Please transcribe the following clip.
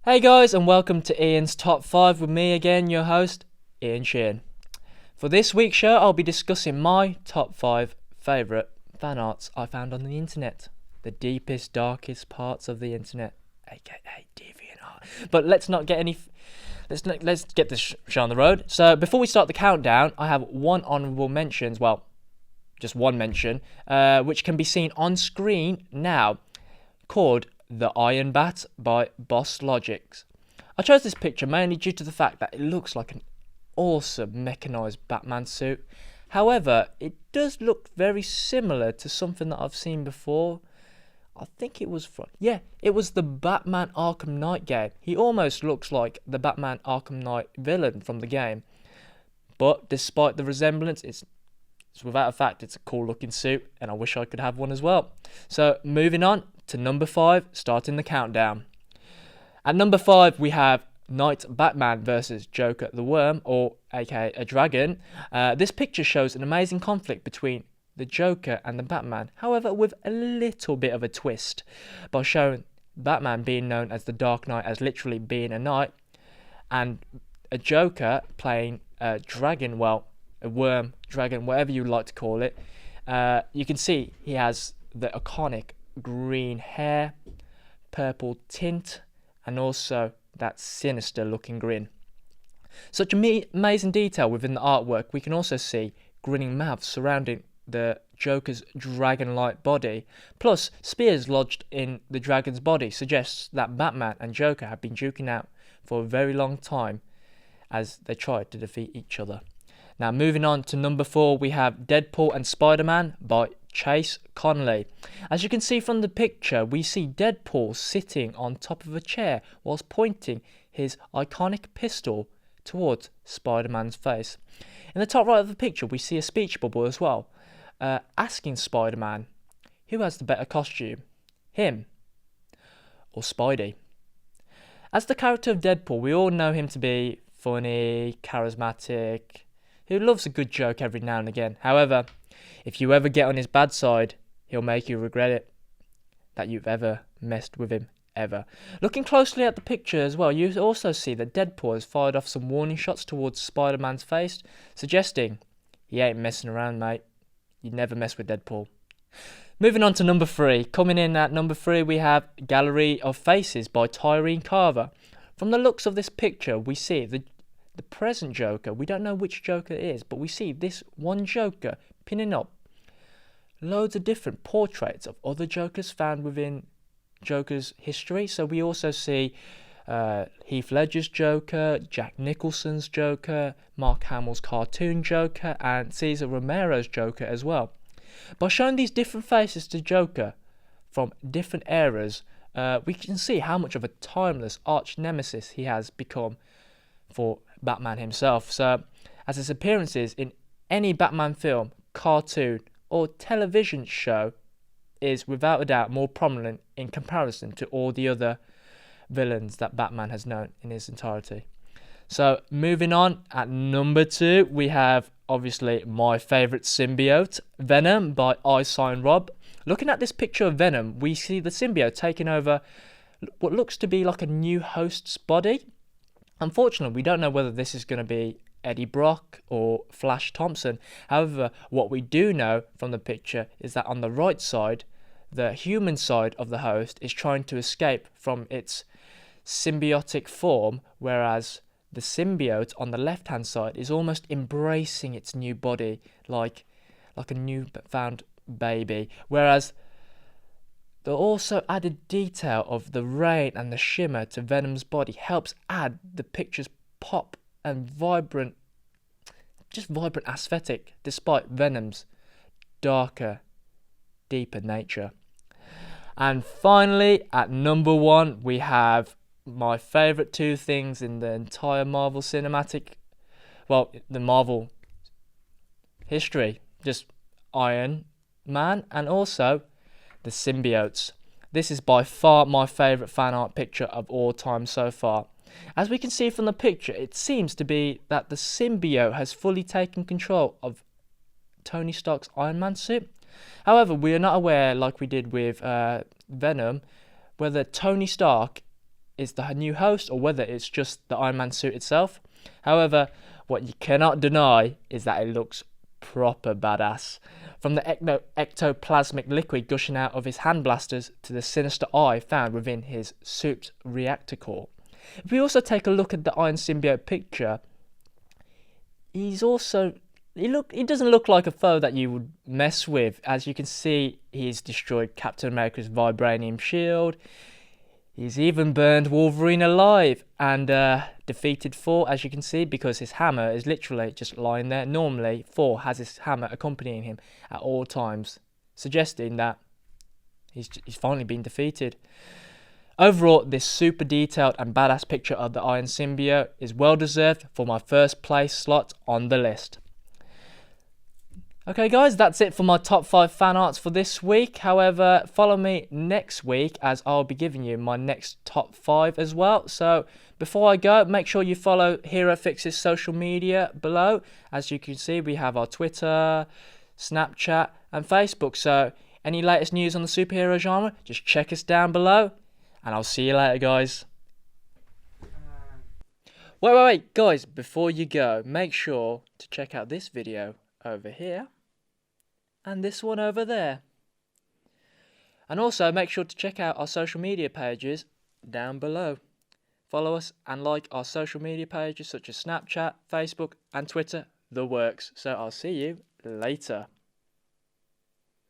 Hey guys, and welcome to Ian's Top 5 with me again, your host, Ian Sheehan. For this week's show, I'll be discussing my top 5 favourite fan arts I found on the internet. The deepest, darkest parts of the internet, aka DeviantArt. But let's get this show on the road. So before we start the countdown, I have one honourable mentions, well, just one mention, which can be seen on screen now, called The Iron Bat by Boss Logics. I chose this picture mainly due to the fact that it looks like an awesome mechanised Batman suit. However, it does look very similar to something that I've seen before. I think it was it was the Batman Arkham Knight game. He almost looks like the Batman Arkham Knight villain from the game. But despite the resemblance, it's without a fact, it's a cool looking suit, and I wish I could have one as well. So moving on to number 5, starting the countdown. At number 5, we have Knight Batman versus Joker the Worm, or aka a dragon. This picture shows an amazing conflict between the Joker and the Batman, however with a little bit of a twist, by showing Batman being known as the Dark Knight as literally being a knight, and a Joker playing a dragon, well, a worm, dragon, whatever you like to call it. You can see he has the iconic green hair, purple tint, and also that sinister looking grin. Such amazing detail within the artwork. We can also see grinning mouths surrounding the Joker's dragon-like body, plus spears lodged in the dragon's body suggests that Batman and Joker have been duking out for a very long time as they tried to defeat each other. Now moving on to number 4, we have Deadpool and Spider-Man by Chase Conley. As you can see from the picture, we see Deadpool sitting on top of a chair whilst pointing his iconic pistol towards Spider-Man's face. In the top right of the picture, we see a speech bubble as well, asking Spider-Man, who has the better costume, him or Spidey? As the character of Deadpool, we all know him to be funny, charismatic, who loves a good joke every now and again. However, if you ever get on his bad side, he'll make you regret it that you've ever messed with him, ever. Looking closely at the picture as well, you also see that Deadpool has fired off some warning shots towards Spider-Man's face, suggesting he ain't messing around, mate. You'd never mess with Deadpool. Moving on to number 3. Coming in at number 3, we have Gallery of Faces by Tyrone Carver. From the looks of this picture, we see the present Joker. We don't know which Joker it is, but we see this one Joker pinning up loads of different portraits of other Jokers found within Joker's history. So we also see Heath Ledger's Joker, Jack Nicholson's Joker, Mark Hamill's cartoon Joker, and Cesar Romero's Joker as well. By showing these different faces to Joker from different eras, we can see how much of a timeless arch nemesis he has become for Batman himself. So, as his appearances in any Batman film, cartoon, or television show is without a doubt more prominent in comparison to all the other villains that Batman has known in his entirety. So, moving on, at number 2, we have obviously my favourite symbiote, Venom by iSign Rob. Looking at this picture of Venom, we see the symbiote taking over what looks to be like a new host's body. Unfortunately, we don't know whether this is going to be Eddie Brock or Flash Thompson. However, what we do know from the picture is that on the right side, the human side of the host is trying to escape from its symbiotic form, whereas the symbiote on the left-hand side is almost embracing its new body like a new found baby. Whereas the also added detail of the rain and the shimmer to Venom's body helps add the picture's pop and vibrant aesthetic, despite Venom's darker, deeper nature. And finally, at number 1, we have my favourite 2 things in the entire Marvel cinematic, well, the Marvel history, just Iron Man and also the symbiotes. This is by far my favourite fan art picture of all time so far. As we can see from the picture, it seems to be that the symbiote has fully taken control of Tony Stark's Iron Man suit. However, we are not aware, like we did with Venom, whether Tony Stark is the new host or whether it's just the Iron Man suit itself. However, what you cannot deny is that it looks proper badass. From the ectoplasmic liquid gushing out of his hand blasters to the sinister eye found within his suit's reactor core. If we also take a look at the Iron Symbiote picture, he doesn't look like a foe that you would mess with. As you can see, he's destroyed Captain America's vibranium shield. He's even burned Wolverine alive and defeated Thor, as you can see, because his hammer is literally just lying there. Normally, Thor has his hammer accompanying him at all times, suggesting that he's finally been defeated. Overall, this super detailed and badass picture of the Iron Symbiote is well deserved for my first place slot on the list. Okay guys, that's it for my top 5 fan arts for this week. However, follow me next week as I'll be giving you my next top 5 as well. So before I go, make sure you follow Hero Fix's social media below. As you can see, we have our Twitter, Snapchat and Facebook. So any latest news on the superhero genre, just check us down below. And I'll see you later, guys. Wait, guys, before you go, make sure to check out this video over here. And this one over there. And also make sure to check out our social media pages down below. Follow us and like our social media pages such as Snapchat, Facebook and Twitter, the works. So I'll see you later.